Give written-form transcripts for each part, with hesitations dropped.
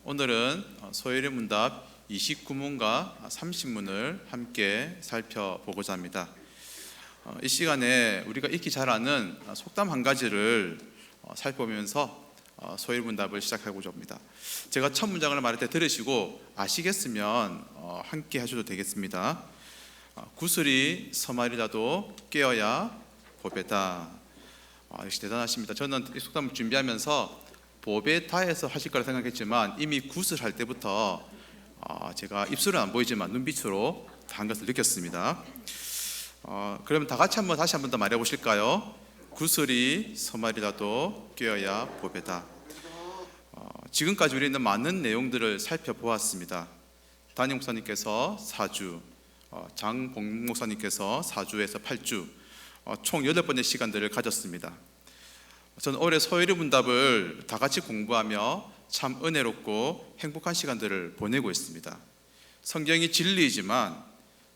오늘은 소요리 문답 29문과 30문을 함께 살펴보고자 합니다. 이 시간에 우리가 익히 잘 아는 속담 한 가지를 살펴보면서 소요리 문답을 시작하고자 합니다. 제가 첫 문장을 말할 때 들으시고 아시겠으면 함께 하셔도 되겠습니다. 구슬이 서말이라도 깨어야 보배다. 역시 대단하십니다. 저는 이 속담을 준비하면서 보배다에서 하실 거라 생각했지만 이미 구슬 할 때부터 제가 입술은 안 보이지만 눈빛으로 다 한 것을 느꼈습니다. 그러면 다 같이 다시 한번 더 말해 보실까요? 구슬이 서말이라도 깨어야 보배다. 지금까지 우리는 많은 내용들을 살펴보았습니다. 담임 목사님께서 4주, 장봉 목사님께서 4주에서 8주, 총 8번의 시간들을 가졌습니다. 저는 올해 소요리 문답을 다 같이 공부하며 참 은혜롭고 행복한 시간들을 보내고 있습니다. 성경이 진리이지만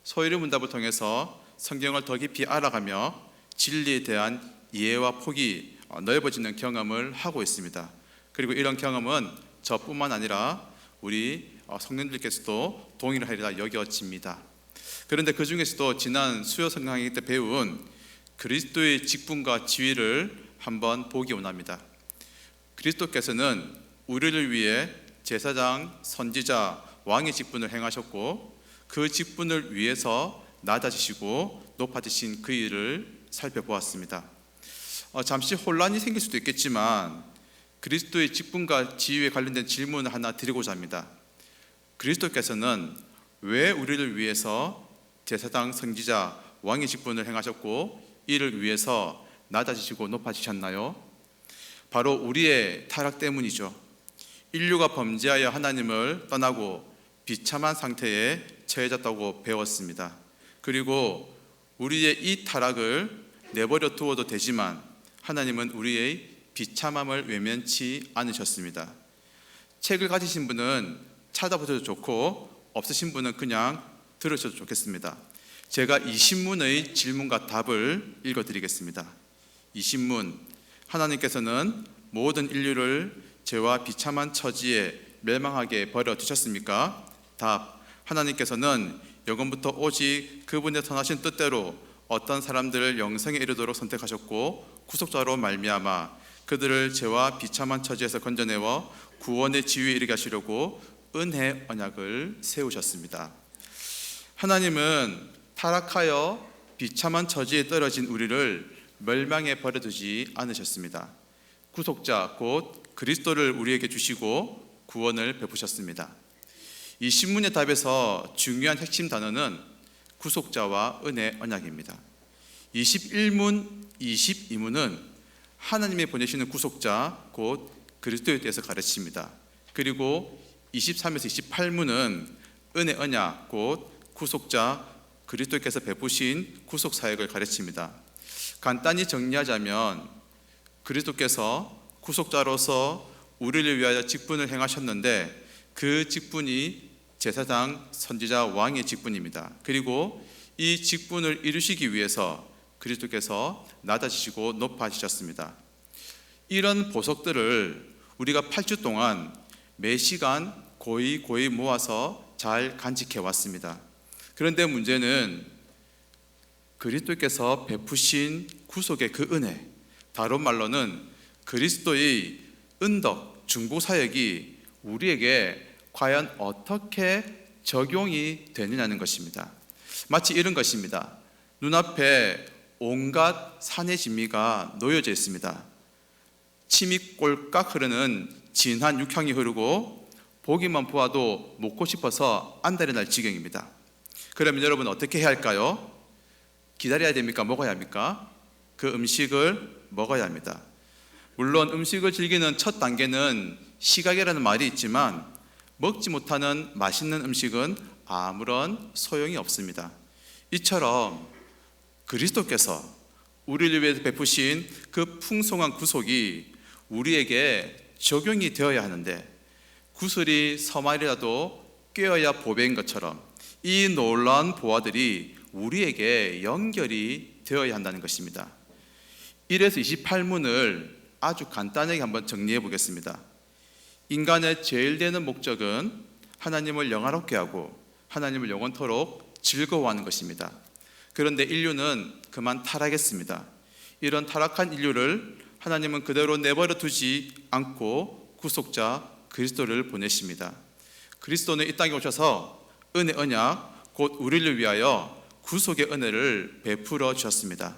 소요리 문답을 통해서 성경을 더 깊이 알아가며 진리에 대한 이해와 폭이 넓어지는 경험을 하고 있습니다. 그리고 이런 경험은 저뿐만 아니라 우리 성도님들께서도 동의를 하리라 여겨집니다. 그런데 그 중에서도 지난 수요 성강회 때 배운 그리스도의 직분과 지위를 한번 보기 원합니다. 그리스도께서는 우리를 위해 제사장, 선지자, 왕의 직분을 행하셨고 그 직분을 위해서 낮아지시고 높아지신 그 일을 살펴보았습니다. 잠시 혼란이 생길 수도 있겠지만 그리스도의 직분과 지위에 관련된 질문을 하나 드리고자 합니다. 그리스도께서는 왜 우리를 위해서 제사장, 선지자, 왕의 직분을 행하셨고 이를 위해서 낮아지시고 높아지셨나요? 바로 우리의 타락 때문이죠. 인류가 범죄하여 하나님을 떠나고 비참한 상태에 처해졌다고 배웠습니다. 그리고 우리의 이 타락을 내버려 두어도 되지만 하나님은 우리의 비참함을 외면치 않으셨습니다. 책을 가지신 분은 찾아보셔도 좋고 없으신 분은 그냥 들으셔도 좋겠습니다. 제가 이 신문의 질문과 답을 읽어드리겠습니다. 이 신문, 하나님께서는 모든 인류를 죄와 비참한 처지에 멸망하게 버려두셨습니까? 답, 하나님께서는 영원부터 오직 그분의 선하신 뜻대로 어떤 사람들을 영생에 이르도록 선택하셨고 구속자로 말미암아 그들을 죄와 비참한 처지에서 건져내어 구원의 지위에 이르게 하시려고 은혜 언약을 세우셨습니다. 하나님은 타락하여 비참한 처지에 떨어진 우리를 멸망에 버려두지 않으셨습니다. 구속자 곧 그리스도를 우리에게 주시고 구원을 베푸셨습니다. 이 신문의 답에서 중요한 핵심 단어는 구속자와 은혜 언약입니다. 21문, 22문은 하나님이 보내시는 구속자 곧 그리스도에 대해서 가르칩니다. 그리고 23에서 28문은 은혜 언약 곧 구속자 그리스도께서 베푸신 구속 사역을 가르칩니다. 간단히 정리하자면 그리스도께서 구속자로서 우리를 위하여 직분을 행하셨는데 그 직분이 제사장, 선지자, 왕의 직분입니다. 그리고 이 직분을 이루시기 위해서 그리스도께서 낮아지시고 높아지셨습니다. 이런 보석들을 우리가 8주 동안 매 시간 고이 모아서 잘 간직해 왔습니다. 그런데 문제는 그리스도께서 베푸신 구속의 그 은혜, 다른 말로는 그리스도의 은덕, 중보사역이 우리에게 과연 어떻게 적용이 되느냐는 것입니다. 마치 이런 것입니다. 눈앞에 온갖 산의 진미가 놓여져 있습니다. 침이 꼴깍 흐르는 진한 육향이 흐르고 보기만 보아도 먹고 싶어서 안달이 날 지경입니다. 그러면 여러분 어떻게 해야 할까요? 기다려야 됩니까? 먹어야 합니까? 그 음식을 먹어야 합니다. 물론 음식을 즐기는 첫 단계는 시각이라는 말이 있지만 먹지 못하는 맛있는 음식은 아무런 소용이 없습니다. 이처럼 그리스도께서 우리를 위해서 베푸신 그 풍성한 구속이 우리에게 적용이 되어야 하는데 구슬이 서말이라도 꿰어야 보배인 것처럼 이 놀라운 보화들이 우리에게 연결이 되어야 한다는 것입니다. 1에서 28문을 아주 간단하게 한번 정리해 보겠습니다. 인간의 제일 되는 목적은 하나님을 영화롭게 하고 하나님을 영원토록 즐거워하는 것입니다. 그런데 인류는 그만 타락했습니다. 이런 타락한 인류를 하나님은 그대로 내버려 두지 않고 구속자 그리스도를 보내십니다. 그리스도는 이 땅에 오셔서 은혜 언약 곧 우리를 위하여 구속의 은혜를 베풀어 주셨습니다.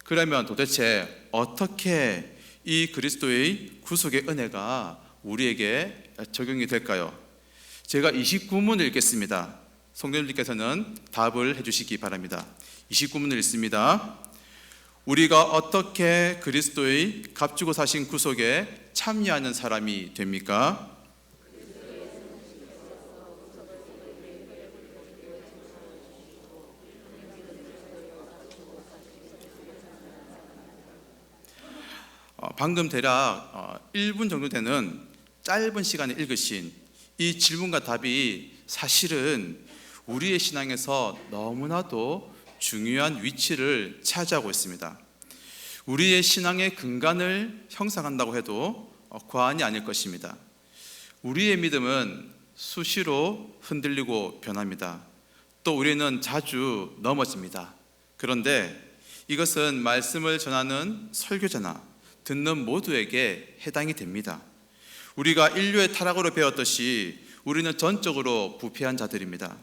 그러면 도대체 어떻게 이 그리스도의 구속의 은혜가 우리에게 적용이 될까요? 제가 29문을 읽겠습니다. 성도님께서는 답을 해주시기 바랍니다. 29문을 읽습니다. 우리가 어떻게 그리스도의 값주고 사신 구속에 참여하는 사람이 됩니까? 방금 대략 1분 정도 되는 짧은 시간에 읽으신 이 질문과 답이 사실은 우리의 신앙에서 너무나도 중요한 위치를 차지하고 있습니다. 우리의 신앙의 근간을 형성한다고 해도 과언이 아닐 것입니다. 우리의 믿음은 수시로 흔들리고 변합니다. 또 우리는 자주 넘어집니다. 그런데 이것은 말씀을 전하는 설교자나 듣는 모두에게 해당이 됩니다. 우리가 인류의 타락으로 배웠듯이 우리는 전적으로 부패한 자들입니다.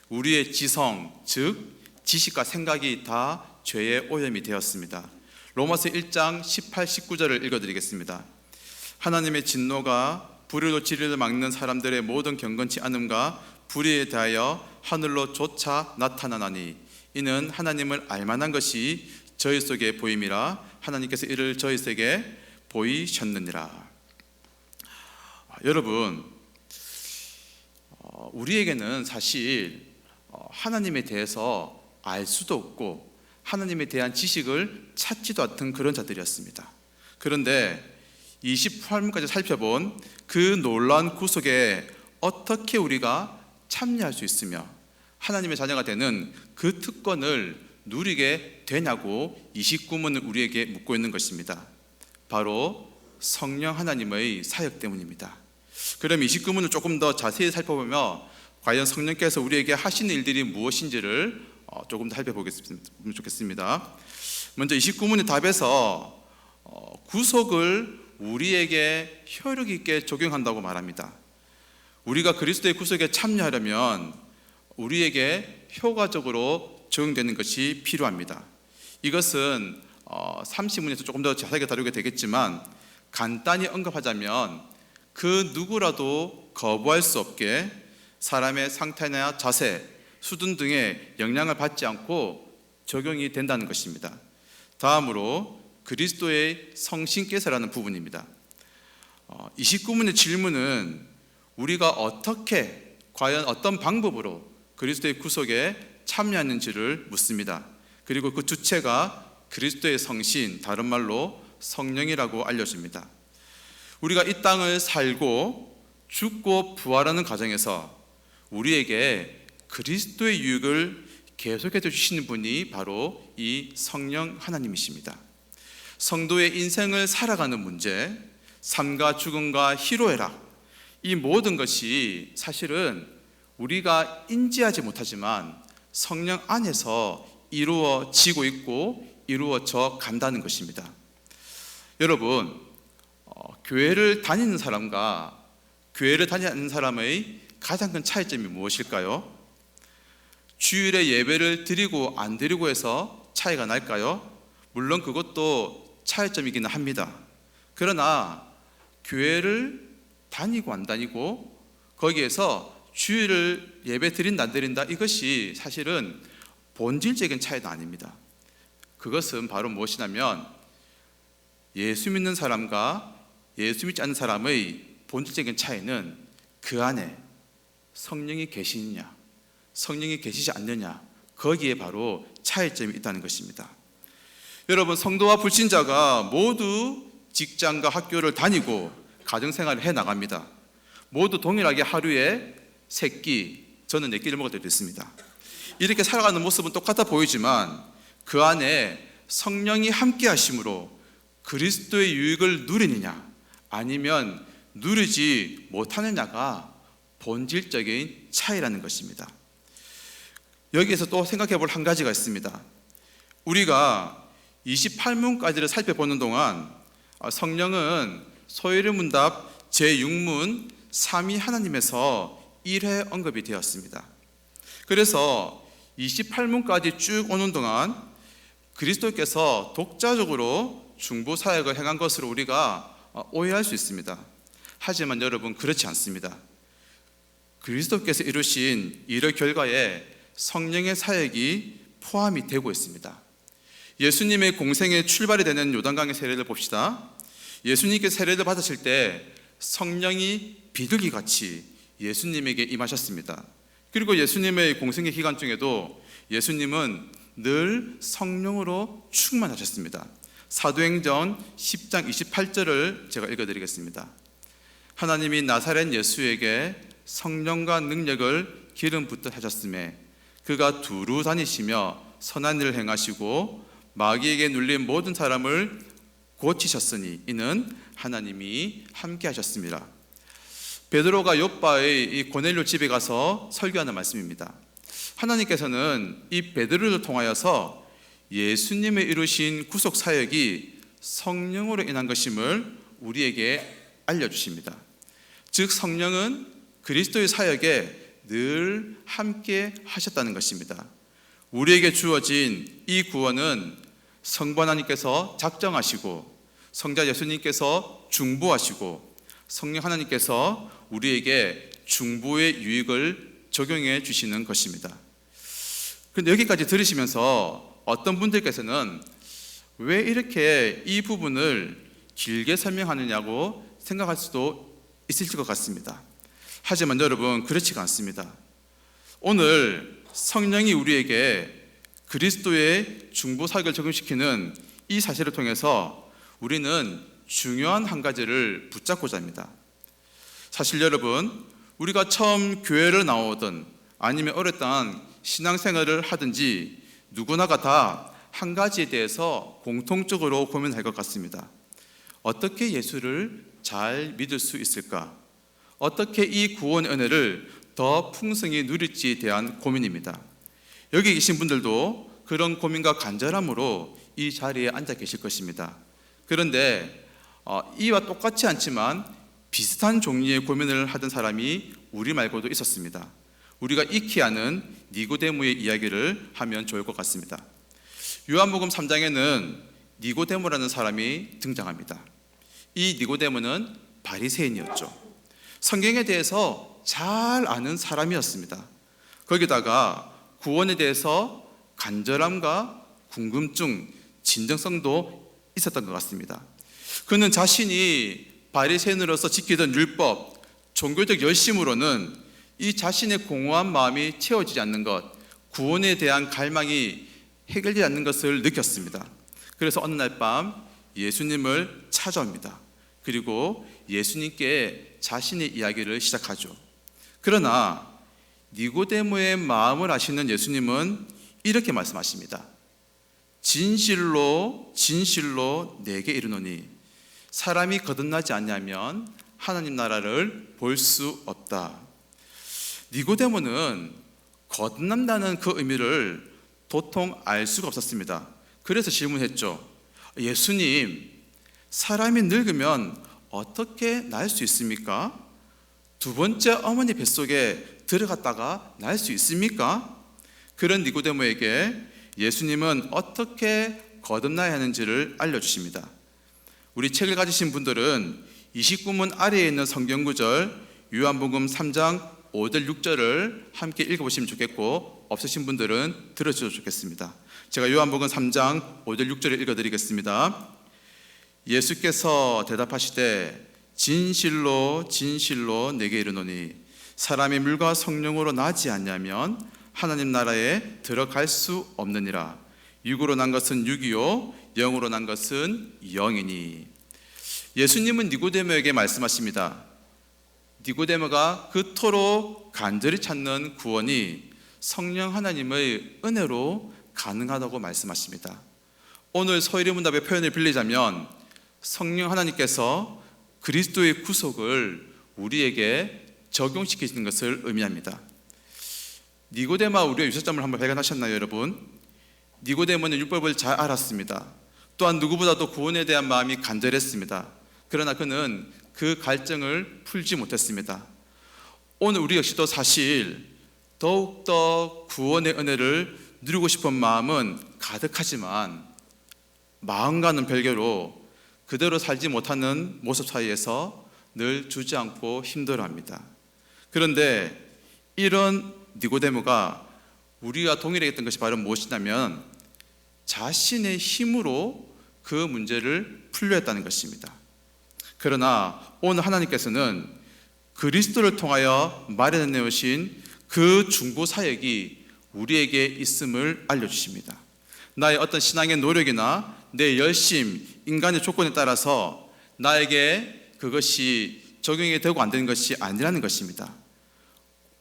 우리의 지성, 즉 지식과 생각이 다 죄의 오염이 되었습니다. 로마서 1장 18, 19절을 읽어드리겠습니다. 하나님의 진노가 불의로 진리를 막는 사람들의 모든 경건치 않음과 불의에 대하여 하늘로 조차 나타나나니 이는 하나님을 알만한 것이 저희 속에 보임이라 하나님께서 이를 저희 속에 보이셨느니라. 여러분, 우리에게는 사실 하나님에 대해서 알 수도 없고 하나님에 대한 지식을 찾지도 않던 그런 자들이었습니다. 그런데 28문까지 살펴본 그 놀라운 구속에 어떻게 우리가 참여할 수 있으며 하나님의 자녀가 되는 그 특권을 누리게 되냐고 29문은 우리에게 묻고 있는 것입니다. 바로 성령 하나님의 사역 때문입니다. 그럼 29문을 조금 더 자세히 살펴보며 과연 성령께서 우리에게 하시는 일들이 무엇인지를 조금 더 살펴보면 좋겠습니다. 먼저 29문의 답에서 구속을 우리에게 효력 있게 적용한다고 말합니다. 우리가 그리스도의 구속에 참여하려면 우리에게 효과적으로 적용되는 것이 필요합니다. 이것은 30문에서 조금 더 자세하게 다루게 되겠지만 간단히 언급하자면 그 누구라도 거부할 수 없게 사람의 상태나 자세, 수준 등의 영향을 받지 않고 적용이 된다는 것입니다. 다음으로 그리스도의 성신께서라는 부분입니다. 29문의 질문은 우리가 어떻게, 과연 어떤 방법으로 그리스도의 구속에 참여하는지를 묻습니다. 그리고 그 주체가 그리스도의 성신, 다른 말로 성령이라고 알려줍니다. 우리가 이 땅을 살고 죽고 부활하는 과정에서 우리에게 그리스도의 유익을 계속해 주시는 분이 바로 이 성령 하나님이십니다. 성도의 인생을 살아가는 문제, 삶과 죽음과 희로애락, 이 모든 것이 사실은 우리가 인지하지 못하지만 성령 안에서 이루어지고 있고 이루어져 간다는 것입니다. 여러분, 교회를 다니는 사람과 교회를 다니지 않는 사람의 가장 큰 차이점이 무엇일까요? 주일에 예배를 드리고 안 드리고 해서 차이가 날까요? 물론 그것도 차이점이기는 합니다. 그러나 교회를 다니고 안 다니고 거기에서 주일을 예배 드린다 안 드린다, 이것이 사실은 본질적인 차이도 아닙니다. 그것은 바로 무엇이냐면 예수 믿는 사람과 예수 믿지 않는 사람의 본질적인 차이는 그 안에 성령이 계시느냐, 성령이 계시지 않느냐, 거기에 바로 차이점이 있다는 것입니다. 여러분, 성도와 불신자가 모두 직장과 학교를 다니고 가정생활을 해나갑니다. 모두 동일하게 하루에 3끼, 저는 4끼를 먹을 때도 있습니다. 이렇게 살아가는 모습은 똑같아 보이지만 그 안에 성령이 함께 하심으로 그리스도의 유익을 누리느냐, 아니면 누리지 못하느냐가 본질적인 차이라는 것입니다. 여기에서 또 생각해 볼 한 가지가 있습니다. 우리가 28문까지를 살펴보는 동안 성령은 소위의 문답 제6문 3위 하나님에서 1회 언급이 되었습니다. 그래서 28문까지 쭉 오는 동안 그리스도께서 독자적으로 중보 사역을 행한 것으로 우리가 오해할 수 있습니다. 하지만 여러분, 그렇지 않습니다. 그리스도께서 이루신 일의 결과에 성령의 사역이 포함이 되고 있습니다. 예수님의 공생의 출발이 되는 요단강의 세례를 봅시다. 예수님께 세례를 받으실 때 성령이 비둘기같이 예수님에게 임하셨습니다. 그리고 예수님의 공생의 기간 중에도 예수님은 늘 성령으로 충만하셨습니다. 사도행전 10장 28절을 제가 읽어드리겠습니다. 하나님이 나사렛 예수에게 성령과 능력을 기름 붓듯 하셨음에 그가 두루 다니시며 선한 일을 행하시고 마귀에게 눌린 모든 사람을 고치셨으니 이는 하나님이 함께 하셨습니다. 베드로가 욥바의 이 고넬료 집에 가서 설교하는 말씀입니다. 하나님께서는 이 베드로를 통하여서 예수님의 이루신 구속 사역이 성령으로 인한 것임을 우리에게 알려주십니다. 즉 성령은 그리스도의 사역에 늘 함께 하셨다는 것입니다. 우리에게 주어진 이 구원은 성부 하나님께서 작정하시고 성자 예수님께서 중보하시고 성령 하나님께서 우리에게 중보의 유익을 적용해 주시는 것입니다. 그런데 여기까지 들으시면서 어떤 분들께서는 왜 이렇게 이 부분을 길게 설명하느냐고 생각할 수도 있을 것 같습니다. 하지만 여러분, 그렇지가 않습니다. 오늘 성령이 우리에게 그리스도의 중보 사역을 적용시키는 이 사실을 통해서 우리는 중요한 한 가지를 붙잡고자 합니다. 사실 여러분, 우리가 처음 교회를 나오든 아니면 오랫동안 신앙생활을 하든지 누구나가 다 한 가지에 대해서 공통적으로 고민할 것 같습니다. 어떻게 예수를 잘 믿을 수 있을까? 어떻게 이 구원의 은혜를 더 풍성히 누릴지에 대한 고민입니다. 여기 계신 분들도 그런 고민과 간절함으로 이 자리에 앉아 계실 것입니다. 그런데 이와 똑같지 않지만 비슷한 종류의 고민을 하던 사람이 우리 말고도 있었습니다. 우리가 익히 아는 니고데모의 이야기를 하면 좋을 것 같습니다. 요한복음 3장에는 니고데모라는 사람이 등장합니다. 이 니고데모는 바리새인이었죠. 성경에 대해서 잘 아는 사람이었습니다. 거기다가 구원에 대해서 간절함과 궁금증, 진정성도 있었던 것 같습니다. 그는 자신이 바리새인으로서 지키던 율법, 종교적 열심으로는 이 자신의 공허한 마음이 채워지지 않는 것, 구원에 대한 갈망이 해결되지 않는 것을 느꼈습니다. 그래서 어느 날 밤 예수님을 찾아옵니다. 그리고 예수님께 자신의 이야기를 시작하죠. 그러나 니고데모의 마음을 아시는 예수님은 이렇게 말씀하십니다. 진실로 진실로 내게 이르노니 사람이 거듭나지 않냐면 하나님 나라를 볼 수 없다. 니고데모는 거듭난다는 그 의미를 도통 알 수가 없었습니다. 그래서 질문했죠. 예수님, 사람이 늙으면 어떻게 날 수 있습니까? 두 번째 어머니 뱃속에 들어갔다가 날 수 있습니까? 그런 니고데모에게 예수님은 어떻게 거듭나야 하는지를 알려주십니다. 우리 책을 가지신 분들은 29문 아래에 있는 성경 구절 요한복음 3장 5절 6절을 함께 읽어보시면 좋겠고 없으신 분들은 들어주셔도 좋겠습니다. 제가 요한복음 3장 5절 6절을 읽어드리겠습니다. 예수께서 대답하시되 진실로 진실로 내게 이르노니 사람이 물과 성령으로 나지 않냐면 하나님 나라에 들어갈 수 없느니라. 육으로 난 것은 육이요 영으로 난 것은 영이니. 예수님은 니고데모에게 말씀하십니다. 니고데모가 그토록 간절히 찾는 구원이 성령 하나님의 은혜로 가능하다고 말씀하십니다. 오늘 소위문답의 표현을 빌리자면 성령 하나님께서 그리스도의 구속을 우리에게 적용시키는 것을 의미합니다. 니고데마 우리의 유서점을 한번 발견하셨나요, 여러분? 니고데모는 율법을 잘 알았습니다. 또한 누구보다도 구원에 대한 마음이 간절했습니다. 그러나 그는 그 갈증을 풀지 못했습니다. 오늘 우리 역시도 사실 더욱더 구원의 은혜를 누리고 싶은 마음은 가득하지만 마음과는 별개로 그대로 살지 못하는 모습 사이에서 늘 주저앉고 힘들어합니다. 그런데 이런 니고데모가 우리와 동일했던 것이 바로 무엇이냐면 자신의 힘으로 그 문제를 풀려 했다는 것입니다. 그러나 오늘 하나님께서는 그리스도를 통하여 마련해 오신 그 중보 사역이 우리에게 있음을 알려주십니다. 나의 어떤 신앙의 노력이나 내 열심, 인간의 조건에 따라서 나에게 그것이 적용이 되고 안 되는 것이 아니라는 것입니다.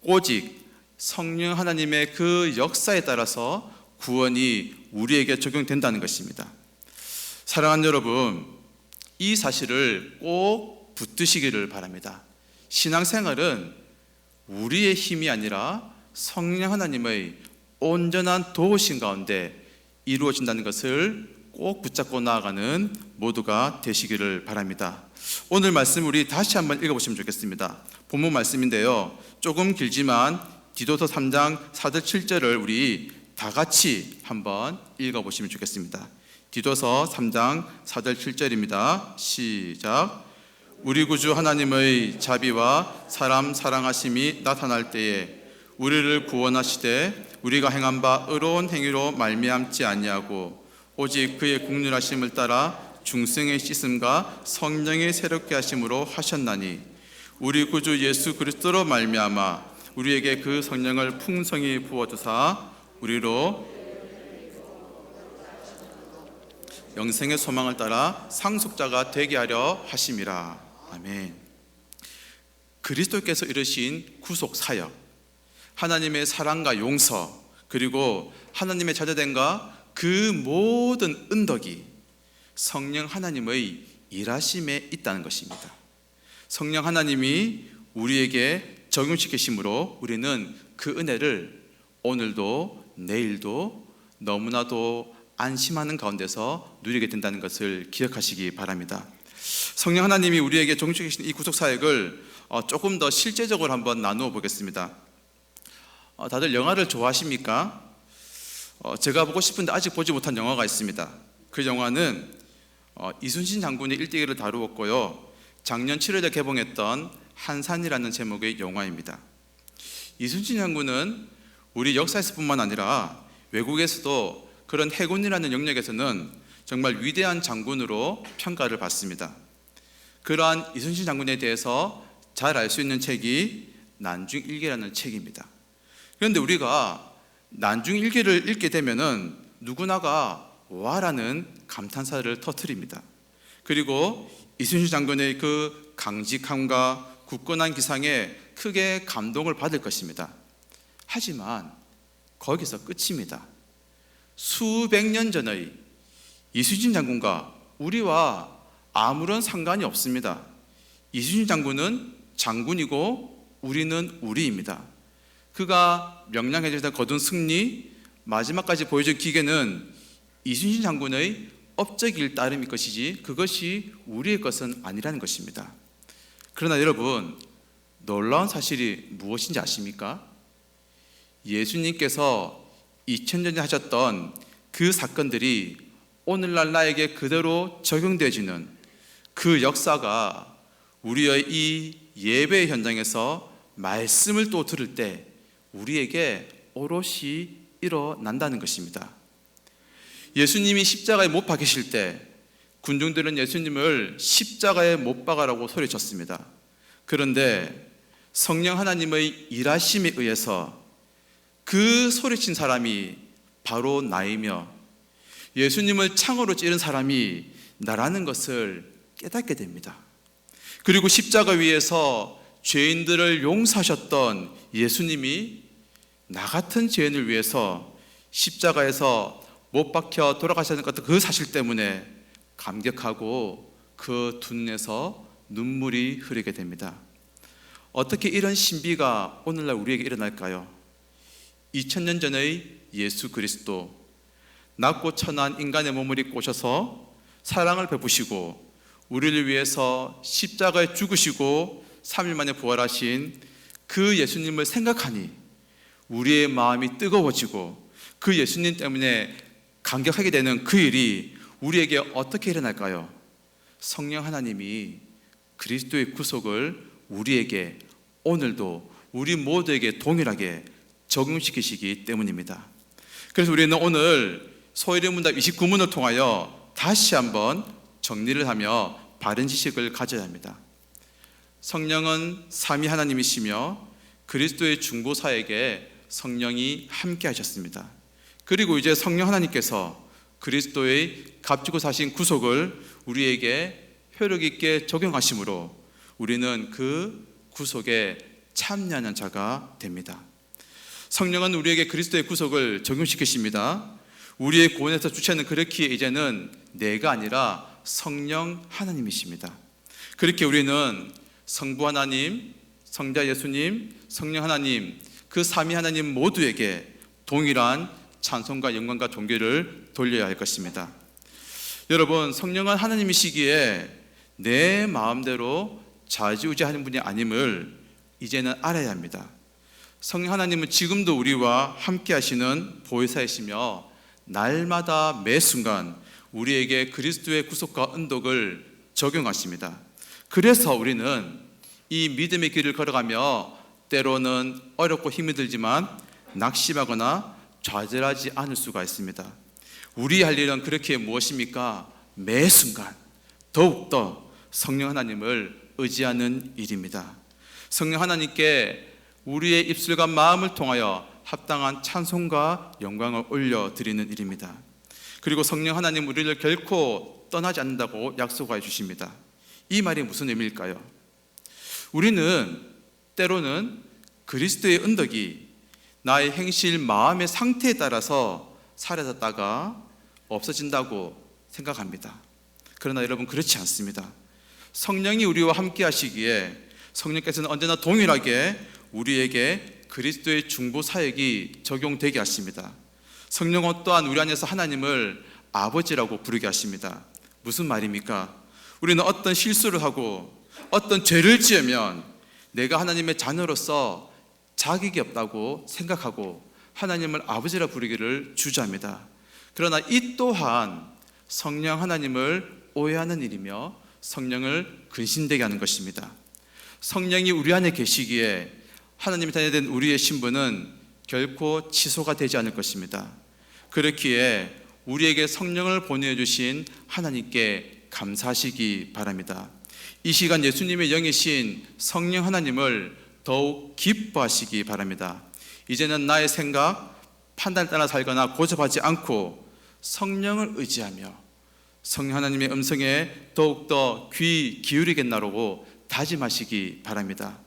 오직 성령 하나님의 그 역사에 따라서 구원이 우리에게 적용된다는 것입니다. 사랑하는 여러분, 이 사실을 꼭 붙드시기를 바랍니다. 신앙생활은 우리의 힘이 아니라 성령 하나님의 온전한 도우심 가운데 이루어진다는 것을 꼭 붙잡고 나아가는 모두가 되시기를 바랍니다. 오늘 말씀 우리 다시 한번 읽어보시면 좋겠습니다. 본문 말씀인데요, 조금 길지만 디도서 3장 4절 7절을 우리 다 같이 한번 읽어보시면 좋겠습니다. 디도서 3장 4절 7절입니다. 시작. 우리 구주 하나님의 자비와 사람 사랑하심이 나타날 때에 우리를 구원하시되 우리가 행한 바 의로운 행위로 말미암지 아니하고 오직 그의 국률하심을 따라 중생의 씻음과 성령의 새롭게 하심으로 하셨나니 우리 구주 예수 그리스도로 말미암아 우리에게 그 성령을 풍성히 부어주사 우리로 영생의 소망을 따라 상속자가 되게 하려 하심이라. 아멘. 그리스도께서 이루신 구속 사역, 하나님의 사랑과 용서, 그리고 하나님의 자녀됨과 그 모든 은덕이 성령 하나님의 일하심에 있다는 것입니다. 성령 하나님이 우리에게 적용시키심으로 우리는 그 은혜를 오늘도 내일도 너무나도 안심하는 가운데서 누리게 된다는 것을 기억하시기 바랍니다. 성령 하나님이 우리에게 적용시키신 이 구속 사역을 조금 더 실제적으로 한번 나누어 보겠습니다. 다들 영화를 좋아하십니까? 제가 보고 싶은데 아직 보지 못한 영화가 있습니다. 그 영화는 이순신 장군의 일대기를 다루었고요, 작년 7월에 개봉했던 한산이라는 제목의 영화입니다. 이순신 장군은 우리 역사에서뿐만 아니라 외국에서도 그런 해군이라는 영역에서는 정말 위대한 장군으로 평가를 받습니다. 그러한 이순신 장군에 대해서 잘 알 수 있는 책이 난중일기라는 책입니다. 그런데 우리가 난중일기를 읽게 되면은 누구나가 와라는 감탄사를 터뜨립니다. 그리고 이순신 장군의 그 강직함과 굳건한 기상에 크게 감동을 받을 것입니다. 하지만 거기서 끝입니다. 수백 년 전의 이순신 장군과 우리와 아무런 상관이 없습니다. 이순신 장군은 장군이고 우리는 우리입니다. 그가 명량해제에서 거둔 승리, 마지막까지 보여준 기계는 이순신 장군의 업적일 따름일 것이지 그것이 우리의 것은 아니라는 것입니다. 그러나 여러분, 놀라운 사실이 무엇인지 아십니까? 예수님께서 2000년 전에 하셨던 그 사건들이 오늘날 나에게 그대로 적용되어지는 그 역사가 우리의 이 예배 현장에서 말씀을 또 들을 때 우리에게 오롯이 일어난다는 것입니다. 예수님이 십자가에 못 박히실 때 군중들은 예수님을 십자가에 못 박아라고 소리쳤습니다. 그런데 성령 하나님의 일하심에 의해서 그 소리친 사람이 바로 나이며 예수님을 창으로 찌른 사람이 나라는 것을 깨닫게 됩니다. 그리고 십자가 위에서 죄인들을 용서하셨던 예수님이 나 같은 죄인을 위해서 십자가에서 못 박혀 돌아가셨는 것 같은 그 사실 때문에 감격하고 그 두 눈에서 눈물이 흐르게 됩니다. 어떻게 이런 신비가 오늘날 우리에게 일어날까요? 2000년 전의 예수 그리스도, 낮고 천한 인간의 몸을 입고 오셔서 사랑을 베푸시고 우리를 위해서 십자가에 죽으시고 3일 만에 부활하신 그 예수님을 생각하니 우리의 마음이 뜨거워지고 그 예수님 때문에 감격하게 되는 그 일이 우리에게 어떻게 일어날까요? 성령 하나님이 그리스도의 구속을 우리에게 오늘도 우리 모두에게 동일하게 적용시키시기 때문입니다. 그래서 우리는 오늘 소일의 문답 29문을 통하여 다시 한번 정리를 하며 바른 지식을 가져야 합니다. 성령은 삼위 하나님이시며 그리스도의 중보사에게 성령이 함께 하셨습니다. 그리고 이제 성령 하나님께서 그리스도의 값지고 사신 구속을 우리에게 효력 있게 적용하심으로 우리는 그 구속에 참여하는 자가 됩니다. 성령은 우리에게 그리스도의 구속을 적용시키십니다. 우리의 구원에서 주체는 그렇기에 이제는 내가 아니라 성령 하나님이십니다. 그렇게 우리는 성부 하나님, 성자 예수님, 성령 하나님, 그 삼위 하나님 모두에게 동일한 찬송과 영광과 존귀를 돌려야 할 것입니다. 여러분, 성령은 하나님이시기에 내 마음대로 좌지우지하는 분이 아님을 이제는 알아야 합니다. 성령 하나님은 지금도 우리와 함께 하시는 보혜사이시며 날마다 매 순간 우리에게 그리스도의 구속과 은덕을 적용하십니다. 그래서 우리는 이 믿음의 길을 걸어가며 때로는 어렵고 힘이 들지만 낙심하거나 좌절하지 않을 수가 있습니다. 우리 할 일은 그렇게 무엇입니까? 매 순간 더욱더 성령 하나님을 의지하는 일입니다. 성령 하나님께 우리의 입술과 마음을 통하여 합당한 찬송과 영광을 올려드리는 일입니다. 그리고 성령 하나님 우리를 결코 떠나지 않는다고 약속하여 주십니다. 이 말이 무슨 의미일까요? 우리는 때로는 그리스도의 은덕이 나의 행실, 마음의 상태에 따라서 사라졌다가 없어진다고 생각합니다. 그러나 여러분, 그렇지 않습니다. 성령이 우리와 함께 하시기에 성령께서는 언제나 동일하게 우리에게 그리스도의 중보 사역이 적용되게 하십니다. 성령은 또한 우리 안에서 하나님을 아버지라고 부르게 하십니다. 무슨 말입니까? 우리는 어떤 실수를 하고 어떤 죄를 지으면 내가 하나님의 자녀로서 자격이 없다고 생각하고 하나님을 아버지라 부르기를 주저합니다. 그러나 이 또한 성령 하나님을 오해하는 일이며 성령을 근신되게 하는 것입니다. 성령이 우리 안에 계시기에 하나님의 자녀된 우리의 신분은 결코 취소가 되지 않을 것입니다. 그렇기에 우리에게 성령을 보내주신 하나님께 감사하시기 바랍니다. 이 시간 예수님의 영이신 성령 하나님을 더욱 기뻐하시기 바랍니다. 이제는 나의 생각, 판단을 따라 살거나 고집하지 않고 성령을 의지하며 성령 하나님의 음성에 더욱더 귀 기울이겠나라고 다짐하시기 바랍니다.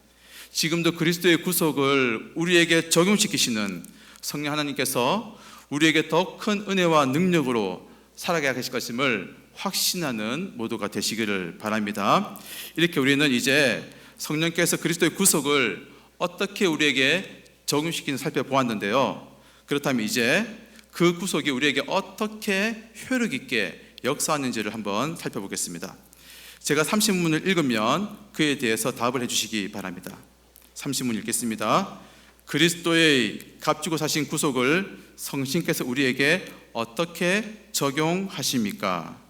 지금도 그리스도의 구속을 우리에게 적용시키시는 성령 하나님께서 우리에게 더 큰 은혜와 능력으로 살아가게 하실 것임을 확신하는 모두가 되시기를 바랍니다. 이렇게 우리는 이제 성령께서 그리스도의 구속을 어떻게 우리에게 적용시키는지 살펴보았는데요. 그렇다면 이제 그 구속이 우리에게 어떻게 효력 있게 역사하는지를 한번 살펴보겠습니다. 제가 30문을 읽으면 그에 대해서 답을 해주시기 바랍니다. 30문 읽겠습니다. 그리스도의 값지고 사신 구속을 성신께서 우리에게 어떻게 적용하십니까?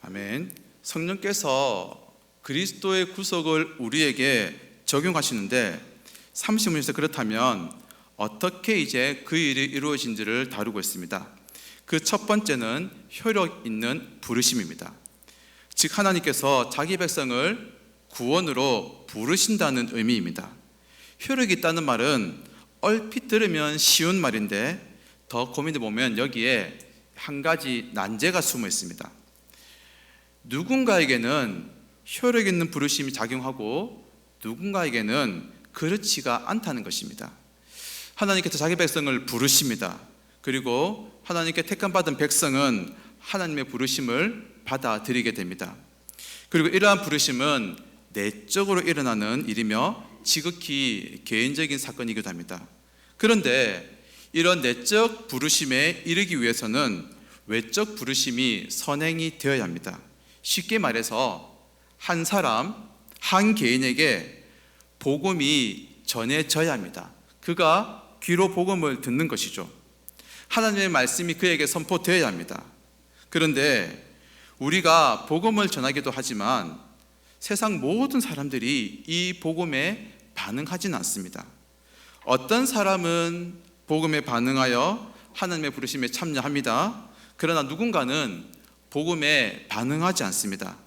아멘. 성령께서 그리스도의 구속을 우리에게 적용하시는데 30문에서 그렇다면 어떻게 이제 그 일이 이루어진지를 다루고 있습니다. 그 첫 번째는 효력 있는 부르심입니다. 즉 하나님께서 자기 백성을 구원으로 부르신다는 의미입니다. 효력이 있다는 말은 얼핏 들으면 쉬운 말인데 더 고민해 보면 여기에 한 가지 난제가 숨어 있습니다. 누군가에게는 효력 있는 부르심이 작용하고 누군가에게는 그렇지가 않다는 것입니다. 하나님께서 자기 백성을 부르십니다. 그리고 하나님께 택함받은 백성은 하나님의 부르심을 받아들이게 됩니다. 그리고 이러한 부르심은 내적으로 일어나는 일이며 지극히 개인적인 사건이기도 합니다. 그런데 이런 내적 부르심에 이르기 위해서는 외적 부르심이 선행이 되어야 합니다. 쉽게 말해서 한 사람, 한 개인에게 복음이 전해져야 합니다. 그가 귀로 복음을 듣는 것이죠. 하나님의 말씀이 그에게 선포되어야 합니다. 그런데 우리가 복음을 전하기도 하지만 세상 모든 사람들이 이 복음에 반응하지는 않습니다. 어떤 사람은 복음에 반응하여 하나님의 부르심에 참여합니다. 그러나 누군가는 복음에 반응하지 않습니다.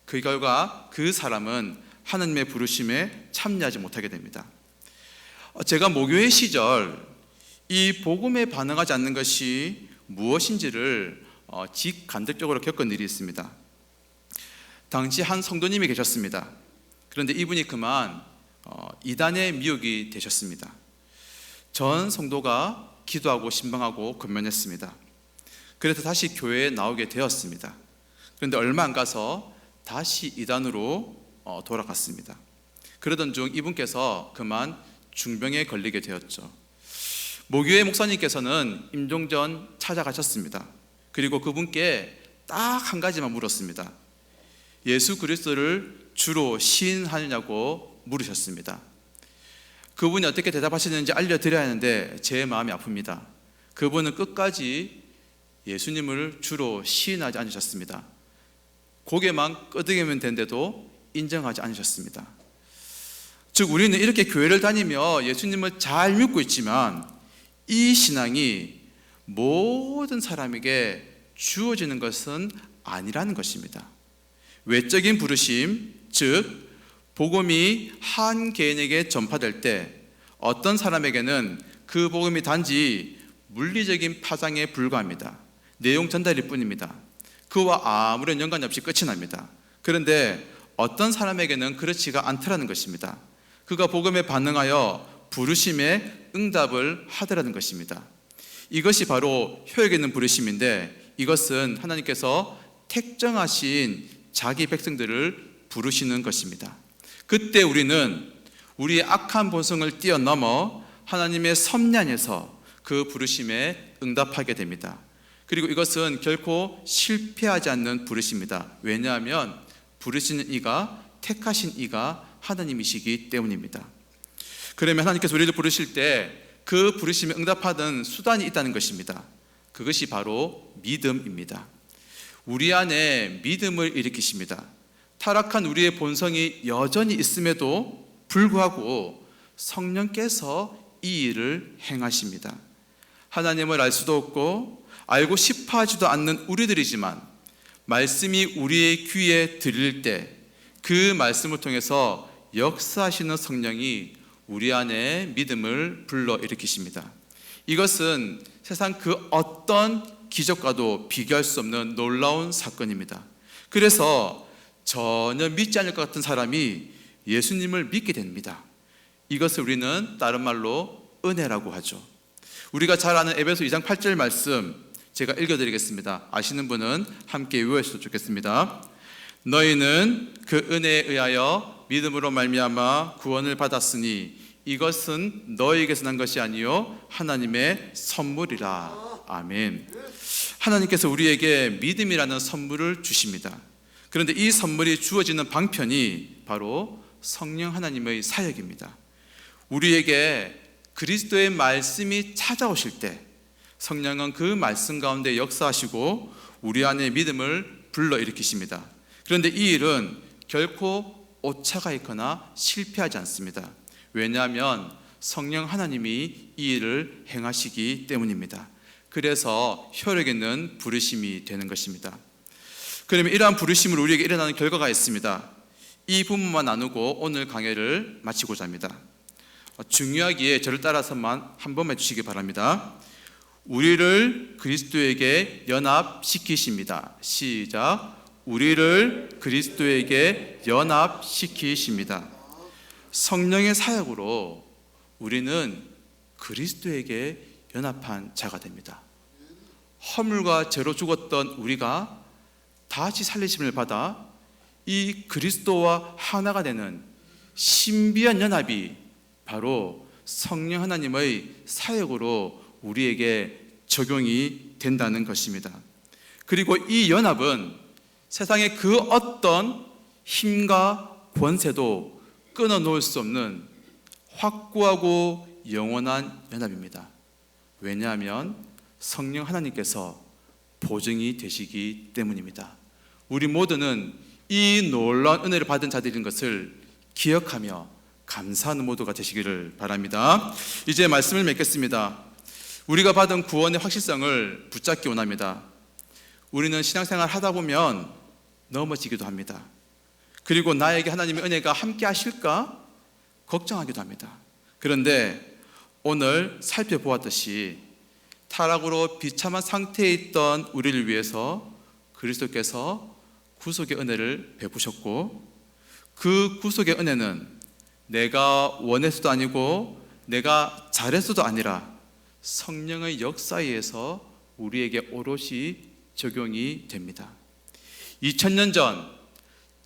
그 결과 그 사람은 하나님의 부르심에 참여하지 못하게 됩니다. 제가 모교회 시절 이 복음에 반응하지 않는 것이 무엇인지를 직간접적으로 겪은 일이 있습니다. 당시 한 성도님이 계셨습니다. 그런데 이분이 그만 이단의 미혹이 되셨습니다. 전 성도가 기도하고 신방하고 권면했습니다. 그래서 다시 교회에 나오게 되었습니다. 그런데 얼마 안 가서 다시 이단으로 돌아갔습니다. 그러던 중 이분께서 그만 중병에 걸리게 되었죠. 모교회 목사님께서는 임종전 찾아가셨습니다. 그리고 그분께 딱 한 가지만 물었습니다. 예수 그리스도를 주로 시인하느냐고 물으셨습니다. 그분이 어떻게 대답하시는지 알려드려야 하는데 제 마음이 아픕니다. 그분은 끝까지 예수님을 주로 시인하지 않으셨습니다. 고개만 끄덕이면 된데도 인정하지 않으셨습니다. 즉 우리는 이렇게 교회를 다니며 예수님을 잘 믿고 있지만 이 신앙이 모든 사람에게 주어지는 것은 아니라는 것입니다. 외적인 부르심, 즉 복음이 한 개인에게 전파될 때 어떤 사람에게는 그 복음이 단지 물리적인 파장에 불과합니다. 내용 전달일 뿐입니다. 그와 아무런 연관이 없이 끝이 납니다. 그런데 어떤 사람에게는 그렇지가 않더라는 것입니다. 그가 복음에 반응하여 부르심에 응답을 하더라는 것입니다. 이것이 바로 효력 있는 부르심인데 이것은 하나님께서 택정하신 자기 백성들을 부르시는 것입니다. 그때 우리는 우리의 악한 본성을 뛰어넘어 하나님의 섭리 안에서 그 부르심에 응답하게 됩니다. 그리고 이것은 결코 실패하지 않는 부르심입니다. 왜냐하면 부르시는 이가 택하신 이가 하나님이시기 때문입니다. 그러면 하나님께서 우리를 부르실 때 그 부르심에 응답하던 수단이 있다는 것입니다. 그것이 바로 믿음입니다. 우리 안에 믿음을 일으키십니다. 타락한 우리의 본성이 여전히 있음에도 불구하고 성령께서 이 일을 행하십니다. 하나님을 알 수도 없고 알고 싶어 하지도 않는 우리들이지만 말씀이 우리의 귀에 들릴 때 그 말씀을 통해서 역사하시는 성령이 우리 안에 믿음을 불러일으키십니다. 이것은 세상 그 어떤 기적과도 비교할 수 없는 놀라운 사건입니다. 그래서 전혀 믿지 않을 것 같은 사람이 예수님을 믿게 됩니다. 이것을 우리는 다른 말로 은혜라고 하죠. 우리가 잘 아는 에베소 2장 8절 말씀 제가 읽어드리겠습니다. 아시는 분은 함께 외우셨으면 좋겠습니다. 너희는 그 은혜에 의하여 믿음으로 말미암아 구원을 받았으니 이것은 너희에게서 난 것이 아니요 하나님의 선물이라. 아멘. 하나님께서 우리에게 믿음이라는 선물을 주십니다. 그런데 이 선물이 주어지는 방편이 바로 성령 하나님의 사역입니다. 우리에게 그리스도의 말씀이 찾아오실 때 성령은 그 말씀 가운데 역사하시고 우리 안에 믿음을 불러일으키십니다. 그런데 이 일은 결코 오차가 있거나 실패하지 않습니다. 왜냐하면 성령 하나님이 이 일을 행하시기 때문입니다. 그래서 효력 있는 부르심이 되는 것입니다. 그러면 이러한 부르심으로 우리에게 일어나는 결과가 있습니다. 이 부분만 나누고 오늘 강해를 마치고자 합니다. 중요하기에 저를 따라서만 한 번만 해주시기 바랍니다. 우리를 그리스도에게 연합시키십니다. 시작. 우리를 그리스도에게 연합시키십니다. 성령의 사역으로 우리는 그리스도에게 연합한 자가 됩니다. 허물과 죄로 죽었던 우리가 다시 살리심을 받아 이 그리스도와 하나가 되는 신비한 연합이 바로 성령 하나님의 사역으로 우리에게 적용이 된다는 것입니다. 그리고 이 연합은 세상의 그 어떤 힘과 권세도 끊어놓을 수 없는 확고하고 영원한 연합입니다. 왜냐하면 성령 하나님께서 보증이 되시기 때문입니다. 우리 모두는 이 놀라운 은혜를 받은 자들인 것을 기억하며 감사하는 모두가 되시기를 바랍니다. 이제 말씀을 맺겠습니다. 우리가 받은 구원의 확실성을 붙잡기 원합니다. 우리는 신앙생활 하다 보면 넘어지기도 합니다. 그리고 나에게 하나님의 은혜가 함께 하실까 걱정하기도 합니다. 그런데 오늘 살펴보았듯이 타락으로 비참한 상태에 있던 우리를 위해서 그리스도께서 구속의 은혜를 베푸셨고, 그 구속의 은혜는 내가 원해서도 아니고 내가 잘해서도 아니라 성령의 역사에 의해서 우리에게 오롯이 적용이 됩니다. 2000년 전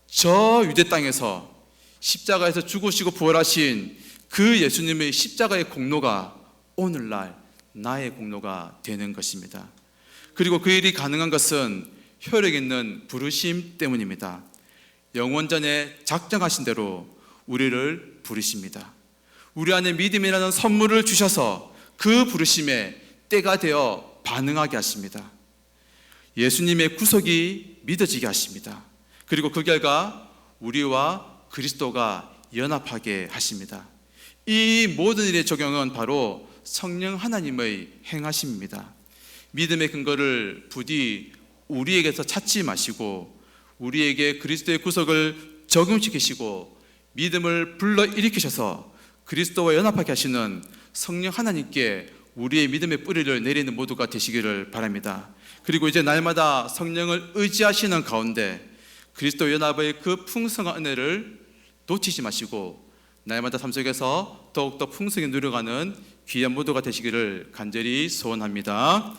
저 유대 땅에서 십자가에서 죽으시고 부활하신 그 예수님의 십자가의 공로가 오늘날 나의 공로가 되는 것입니다. 그리고 그 일이 가능한 것은 효력 있는 부르심 때문입니다. 영원전에 작정하신 대로 우리를 부르십니다. 우리 안에 믿음이라는 선물을 주셔서 그 부르심에 때가 되어 반응하게 하십니다. 예수님의 구속이 믿어지게 하십니다. 그리고 그 결과 우리와 그리스도가 연합하게 하십니다. 이 모든 일의 적용은 바로 성령 하나님의 행하심입니다. 믿음의 근거를 부디 우리에게서 찾지 마시고 우리에게 그리스도의 구속을 적용시키시고 믿음을 불러일으키셔서 그리스도와 연합하게 하시는 성령 하나님께 우리의 믿음의 뿌리를 내리는 모두가 되시기를 바랍니다. 그리고 이제 날마다 성령을 의지하시는 가운데 그리스도 연합의 그 풍성한 은혜를 놓치지 마시고 날마다 삶 속에서 더욱더 풍성히 누려가는 귀한 모두가 되시기를 간절히 소원합니다.